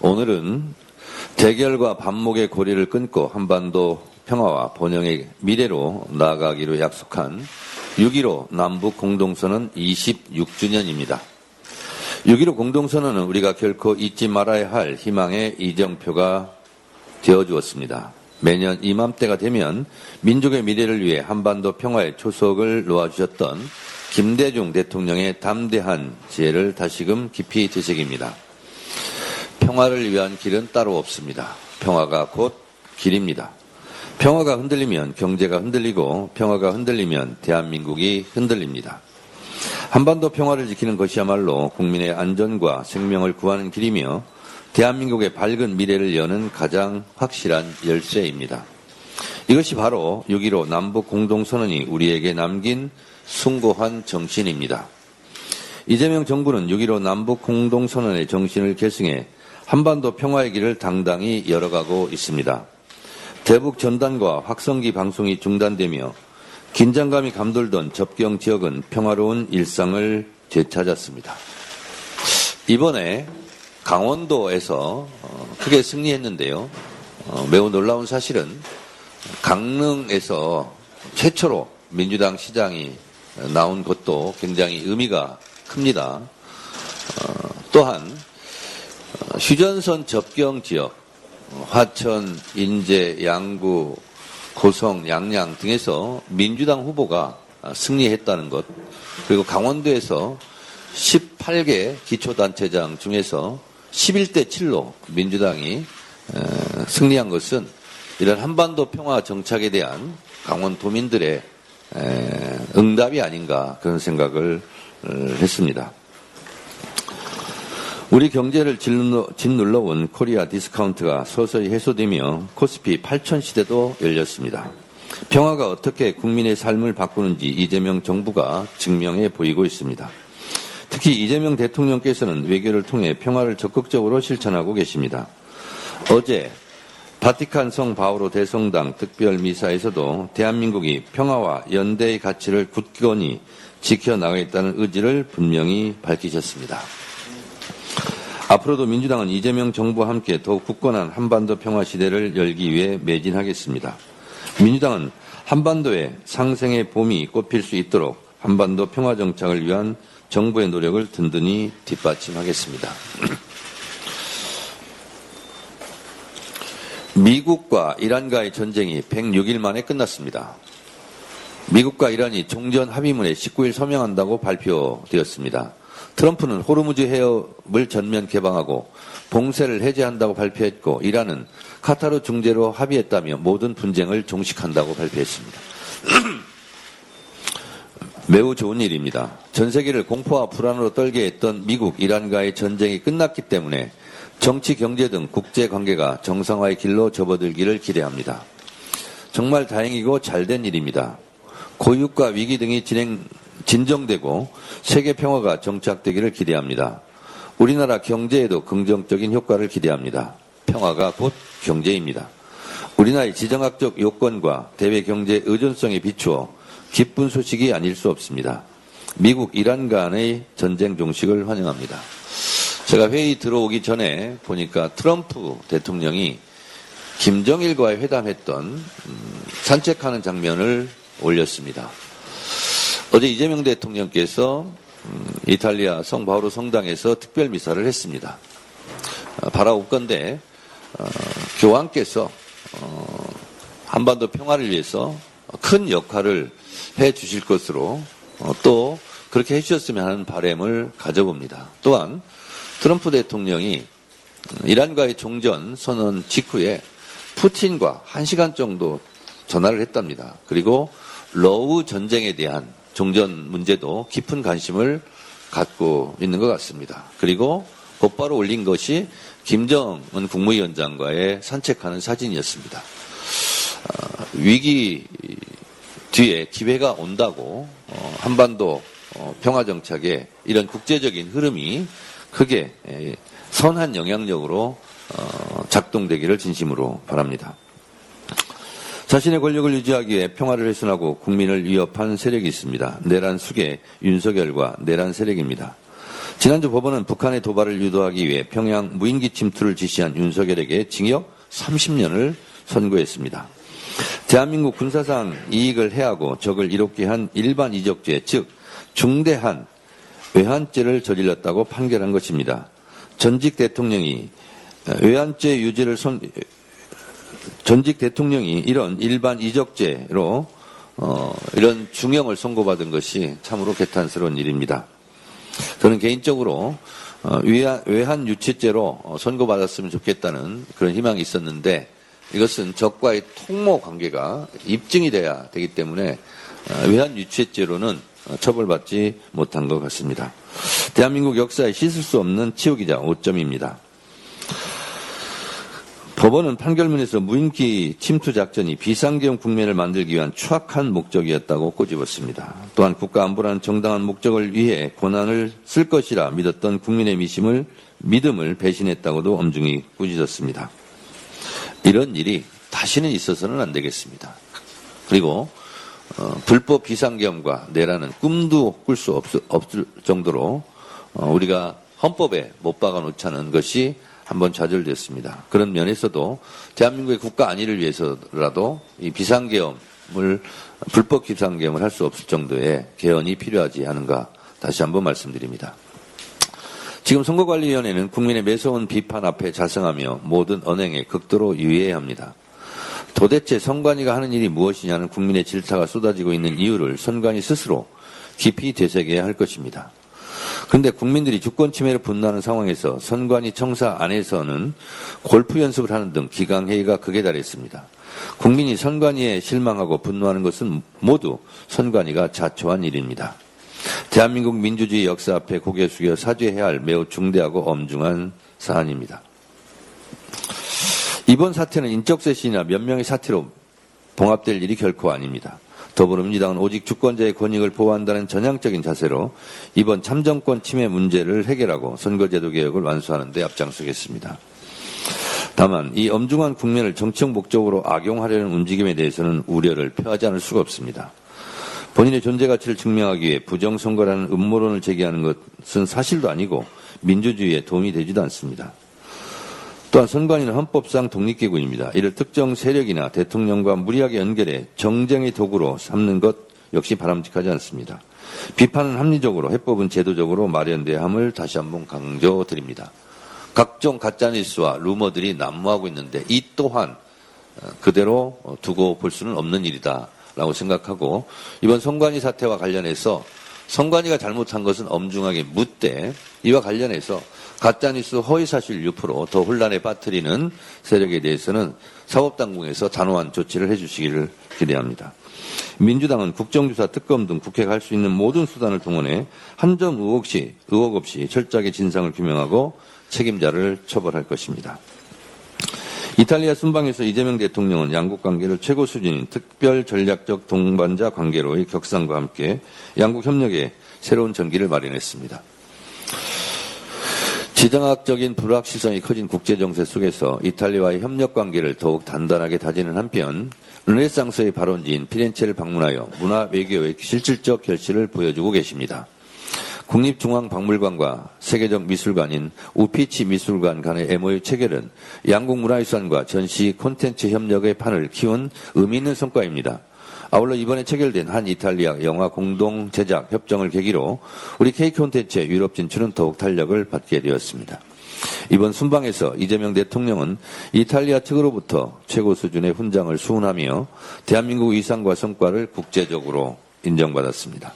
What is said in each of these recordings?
오늘은 대결과 반목의 고리를 끊고 한반도 평화와 번영의 미래로 나아가기로 약속한 6.15 남북 공동선언 26주년입니다. 6.15 공동선언은 우리가 결코 잊지 말아야 할 희망의 이정표가 되어주었습니다. 매년 이맘때가 되면 민족의 미래를 위해 한반도 평화의 초석을 놓아주셨던 김대중 대통령의 담대한 지혜를 다시금 깊이 되새깁니다. 평화를 위한 길은 따로 없습니다. 평화가 곧 길입니다. 평화가 흔들리면 경제가 흔들리고 평화가 흔들리면 대한민국이 흔들립니다. 한반도 평화를 지키는 것이야말로 국민의 안전과 생명을 구하는 길이며 대한민국의 밝은 미래를 여는 가장 확실한 열쇠입니다. 이것이 바로 6.15 남북 공동선언이 우리에게 남긴 숭고한 정신입니다. 이재명 정부는 6.15 남북 공동선언의 정신을 계승해 한반도 평화의 길을 당당히 열어가고 있습니다. 대북 전단과 확성기 방송이 중단되며 긴장감이 감돌던 접경 지역은 평화로운 일상을 되찾았습니다. 이번에 강원도에서 크게 승리했는데요. 매우 놀라운 사실은 강릉에서 최초로 민주당 시장이 나온 것도 굉장히 의미가 큽니다. 또한 휴전선 접경 지역 화천, 인제, 양구, 고성, 양양 등에서 민주당 후보가 승리했다는 것, 그리고 강원도에서 18개 기초단체장 중에서 11대 7로 민주당이 승리한 것은 이런 한반도 평화 정착에 대한 강원도민들의 응답이 아닌가 그런 생각을 했습니다. 우리 경제를 짓눌러온 코리아 디스카운트가 서서히 해소되며 코스피 8천 시대도 열렸습니다. 평화가 어떻게 국민의 삶을 바꾸는지 이재명 정부가 증명해 보이고 있습니다. 특히 이재명 대통령께서는 외교를 통해 평화를 적극적으로 실천하고 계십니다. 어제 바티칸 성 바오로 대성당 특별미사에서도 대한민국이 평화와 연대의 가치를 굳건히 지켜나가겠다는 의지를 분명히 밝히셨습니다. 앞으로도 민주당은 이재명 정부와 함께 더욱 굳건한 한반도 평화 시대를 열기 위해 매진하겠습니다. 민주당은 한반도에 상생의 봄이 꽃필 수 있도록 한반도 평화 정착을 위한 정부의 노력을 든든히 뒷받침하겠습니다. 미국과 이란과의 전쟁이 106일 만에 끝났습니다. 미국과 이란이 종전 합의문에 19일 서명한다고 발표되었습니다. 트럼프는 호르무즈 해협을 전면 개방하고 봉쇄를 해제한다고 발표했고 이란은 카타르 중재로 합의했다며 모든 분쟁을 종식한다고 발표했습니다. 매우 좋은 일입니다. 전 세계를 공포와 불안으로 떨게 했던 미국, 이란과의 전쟁이 끝났기 때문에 정치, 경제 등 국제관계가 정상화의 길로 접어들기를 기대합니다. 정말 다행이고 잘된 일입니다. 고육과 위기 등이 진정되고 세계 평화가 정착되기를 기대합니다. 우리나라 경제에도 긍정적인 효과를 기대합니다. 평화가 곧 경제입니다. 우리나라의 지정학적 요건과 대외 경제 의존성에 비추어 기쁜 소식이 아닐 수 없습니다. 미국, 이란 간의 전쟁 종식을 환영합니다. 제가 회의 들어오기 전에 보니까 트럼프 대통령이 김정일과의 회담했던 산책하는 장면을 올렸습니다. 어제 이재명 대통령께서 이탈리아 성 바오로 성당에서 특별 미사를 했습니다. 바라옵건대 교황께서 한반도 평화를 위해서 큰 역할을 해 주실 것으로 또 그렇게 해 주셨으면 하는 바람을 가져봅니다. 또한 트럼프 대통령이 이란과의 종전 선언 직후에 푸틴과 1시간 정도 전화를 했답니다. 그리고 러우 전쟁에 대한 종전 문제도 깊은 관심을 갖고 있는 것 같습니다. 그리고 곧바로 올린 것이 김정은 국무위원장과의 산책하는 사진이었습니다. 위기 뒤에 기회가 온다고 한반도 평화정착에 이런 국제적인 흐름이 크게 선한 영향력으로 작동되기를 진심으로 바랍니다. 자신의 권력을 유지하기 위해 평화를 훼손하고 국민을 위협한 세력이 있습니다. 내란 수계 윤석열과 내란 세력입니다. 지난주 법원은 북한의 도발을 유도하기 위해 평양 무인기 침투를 지시한 윤석열에게 징역 30년을 선고했습니다. 대한민국 군사상 이익을 해하고 적을 이롭게 한 일반 이적죄, 즉 중대한 외환죄를 저질렀다고 판결한 것입니다. 전직 대통령이 외환죄 유죄를 전직 대통령이 이런 일반 이적죄로 이런 중형을 선고받은 것이 참으로 개탄스러운 일입니다. 저는 개인적으로 외환 유치죄로 선고받았으면 좋겠다는 그런 희망이 있었는데 이것은 적과의 통모 관계가 입증이 돼야 되기 때문에 외환 유치죄로는 처벌받지 못한 것 같습니다. 대한민국 역사에 씻을 수 없는 치우기자 5점입니다. 법원은 판결문에서 무인기 침투 작전이 비상계엄 국면을 만들기 위한 추악한 목적이었다고 꼬집었습니다. 또한 국가안보라는 정당한 목적을 위해 권한을 쓸 것이라 믿었던 국민의 믿음을 배신했다고도 엄중히 꾸짖었습니다. 이런 일이 다시는 있어서는 안 되겠습니다. 그리고 불법 비상계엄과 내라는 꿈도 꿀 수 없을 정도로 우리가 헌법에 못 박아놓자는 것이 한번 좌절됐습니다. 그런 면에서도 대한민국의 국가 안위를 위해서라도 이 불법 비상계엄을 할 수 없을 정도의 개헌이 필요하지 않은가 다시 한번 말씀드립니다. 지금 선거관리위원회는 국민의 매서운 비판 앞에 자성하며 모든 언행에 극도로 유의해야 합니다. 도대체 선관위가 하는 일이 무엇이냐는 국민의 질타가 쏟아지고 있는 이유를 선관위 스스로 깊이 되새겨야 할 것입니다. 그런데 국민들이 주권 침해를 분노하는 상황에서 선관위 청사 안에서는 골프 연습을 하는 등 기강회의가 극에 달했습니다. 국민이 선관위에 실망하고 분노하는 것은 모두 선관위가 자초한 일입니다. 대한민국 민주주의 역사 앞에 고개 숙여 사죄해야 할 매우 중대하고 엄중한 사안입니다. 이번 사태는 인적쇄신이나 몇 명의 사태로 봉합될 일이 결코 아닙니다. 더불어민주당은 오직 주권자의 권익을 보호한다는 전향적인 자세로 이번 참정권 침해 문제를 해결하고 선거제도 개혁을 완수하는 데 앞장서겠습니다. 다만 이 엄중한 국면을 정치적 목적으로 악용하려는 움직임에 대해서는 우려를 표하지 않을 수가 없습니다. 본인의 존재 가치를 증명하기 위해 부정선거라는 음모론을 제기하는 것은 사실도 아니고 민주주의에 도움이 되지도 않습니다. 또한 선관위는 헌법상 독립기구입니다. 이를 특정 세력이나 대통령과 무리하게 연결해 정쟁의 도구로 삼는 것 역시 바람직하지 않습니다. 비판은 합리적으로, 해법은 제도적으로 마련돼야 함을 다시 한번 강조드립니다. 각종 가짜뉴스와 루머들이 난무하고 있는데 이 또한 그대로 두고 볼 수는 없는 일이다라고 생각하고 이번 선관위 사태와 관련해서 선관위가 잘못한 것은 엄중하게 묻되 이와 관련해서 가짜뉴스 허위사실 유포로 더 혼란에 빠뜨리는 세력에 대해서는 사법당국에서 단호한 조치를 해주시기를 기대합니다. 민주당은 국정조사, 특검 등 국회가 할 수 있는 모든 수단을 동원해 한 점 의혹 없이 철저하게 진상을 규명하고 책임자를 처벌할 것입니다. 이탈리아 순방에서 이재명 대통령은 양국 관계를 최고 수준인 특별 전략적 동반자 관계로의 격상과 함께 양국 협력에 새로운 전기를 마련했습니다. 지정학적인 불확실성이 커진 국제정세 속에서 이탈리아와의 협력관계를 더욱 단단하게 다지는 한편 르네상스의 발원지인 피렌체를 방문하여 문화 외교의 실질적 결실을 보여주고 계십니다. 국립중앙박물관과 세계적 미술관인 우피치 미술관 간의 MOU 체결은 양국 문화유산과 전시 콘텐츠 협력의 판을 키운 의미 있는 성과입니다. 아울러 이번에 체결된 한 이탈리아 영화 공동 제작 협정을 계기로 우리 K콘텐츠의 유럽 진출은 더욱 탄력을 받게 되었습니다. 이번 순방에서 이재명 대통령은 이탈리아 측으로부터 최고 수준의 훈장을 수훈하며 대한민국 위상과 성과를 국제적으로 인정받았습니다.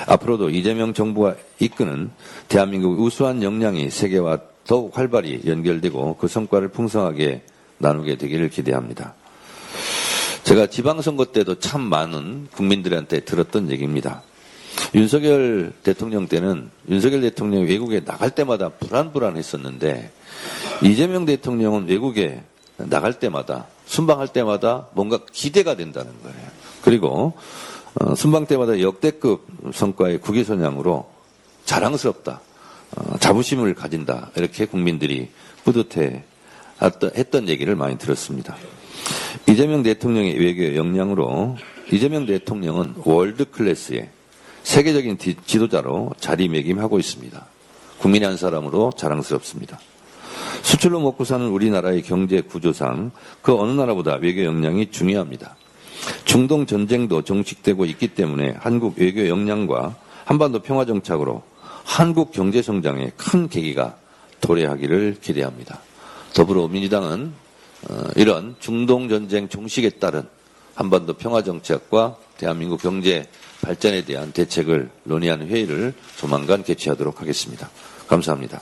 앞으로도 이재명 정부가 이끄는 대한민국 우수한 역량이 세계와 더욱 활발히 연결되고 그 성과를 풍성하게 나누게 되기를 기대합니다. 제가 지방선거 때도 참 많은 국민들한테 들었던 얘기입니다. 윤석열 대통령 때는 윤석열 대통령이 외국에 나갈 때마다 불안했었는데 이재명 대통령은 외국에 나갈 때마다 순방할 때마다 뭔가 기대가 된다는 거예요. 그리고 순방 때마다 역대급 성과의 국위선양으로 자랑스럽다, 자부심을 가진다 이렇게 국민들이 뿌듯해 했던 얘기를 많이 들었습니다. 이재명 대통령의 외교 역량으로 이재명 대통령은 월드 클래스의 세계적인 지도자로 자리매김하고 있습니다. 국민의 한 사람으로 자랑스럽습니다. 수출로 먹고 사는 우리나라의 경제 구조상 그 어느 나라보다 외교 역량이 중요합니다. 중동 전쟁도 종식되고 있기 때문에 한국 외교 역량과 한반도 평화 정착으로 한국 경제 성장에 큰 계기가 도래하기를 기대합니다. 더불어민주당은 이런 중동 전쟁 종식에 따른 한반도 평화 정착과 대한민국 경제 발전에 대한 대책을 논의하는 회의를 조만간 개최하도록 하겠습니다. 감사합니다.